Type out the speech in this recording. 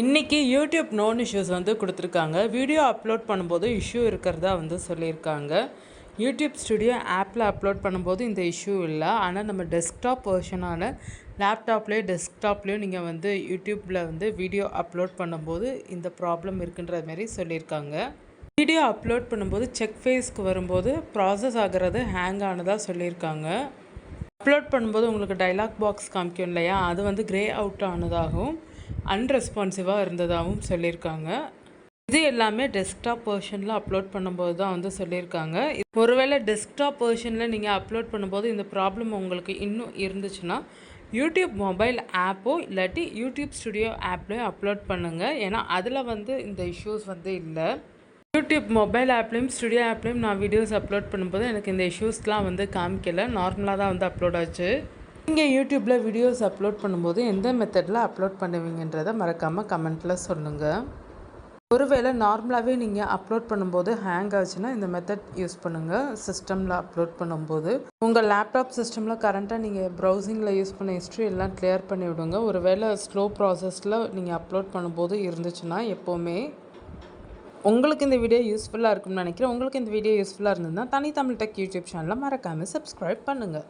இன்றைக்கி YouTube known issues வந்து கொடுத்துருக்காங்க. வீடியோ அப்லோட் பண்ணும்போது இஷ்யூ இருக்கிறதா வந்து சொல்லியிருக்காங்க. யூடியூப் ஸ்டுடியோ ஆப்பில் அப்லோட் பண்ணும்போது இந்த இஷ்யூ இல்லை. ஆனால் நம்ம டெஸ்க்டாப் வெர்ஷனான டெஸ்க்டாப்லேயும் நீங்கள் வந்து யூடியூப்பில் வந்து வீடியோ அப்லோட் பண்ணும்போது இந்த ப்ராப்ளம் இருக்குன்ற மாரி சொல்லியிருக்காங்க. வீடியோ அப்லோட் பண்ணும்போது செக் ஃபேஸ்க்கு வரும்போது ப்ராசஸ் ஆகிறது ஹேங் ஆனதாக சொல்லியிருக்காங்க. அப்லோட் பண்ணும்போது உங்களுக்கு டைலாக் பாக்ஸ் காமிக்கும் இல்லையா, அது வந்து கிரே அவுட் ஆனதாகவும் அன்ரெஸ்பான்சிவாக இருந்ததாகவும் சொல்லியிருக்காங்க. இது எல்லாமே டெஸ்க்டாப் வெர்ஷனில் அப்லோட் பண்ணும்போது தான் வந்து சொல்லியிருக்காங்க. ஒருவேளை டெஸ்க்டாப் வெர்ஷனில் நீங்கள் அப்லோட் பண்ணும்போது இந்த ப்ராப்ளம் உங்களுக்கு இன்னும் இருந்துச்சுன்னா யூடியூப் மொபைல் ஆப்போ இல்லாட்டி யூடியூப் ஸ்டுடியோ ஆப்லேயும் அப்லோட் பண்ணுங்கள். ஏன்னா அதில் வந்து இந்த இஷ்யூஸ் வந்து இல்லை. யூடியூப் மொபைல் ஆப்லேயும் ஸ்டுடியோ ஆப்லேயும் நான் வீடியோஸ் அப்லோட் பண்ணும்போது எனக்கு இந்த இஷ்யூஸ்லாம் வந்து காமிக்கலை. நார்மலாக தான் வந்து அப்லோட் ஆச்சு. நீங்கள் யூடியூப்பில் வீடியோஸ் அப்லோட் பண்ணும்போது எந்த மெத்தடில் அப்லோட் பண்ணுவீங்கன்றதை மறக்காமல் கமெண்ட்டில் சொல்லுங்கள். ஒருவேளை நார்மலாகவே நீங்கள் அப்லோட் பண்ணும்போது ஹேங் ஆச்சுன்னா இந்த மெத்தட் யூஸ் பண்ணுங்கள். சிஸ்டமில் அப்லோட் பண்ணும்போது உங்கள் லேப்டாப் சிஸ்டமில் கரண்ட்டாக நீங்கள் ப்ரௌசிங்கில் யூஸ் பண்ண ஹிஸ்ட்ரி எல்லாம் கிளியர் பண்ணி விடுங்க. ஒருவேளை ஸ்லோ ப்ராசஸில் நீங்கள் அப்லோட் பண்ணும்போது இருந்துச்சுன்னா எப்போவுமே உங்களுக்கு இந்த வீடியோ யூஸ்ஃபுல்லாக இருக்கும்னு நினைக்கிறேன். உங்களுக்கு இந்த வீடியோ யூஸ்ஃபுல்லாக இருந்ததுன்னா தமிழ் டெக் யூடியூப் சேனலை மறக்காமல் சப்ஸ்கிரைப் பண்ணுங்கள்.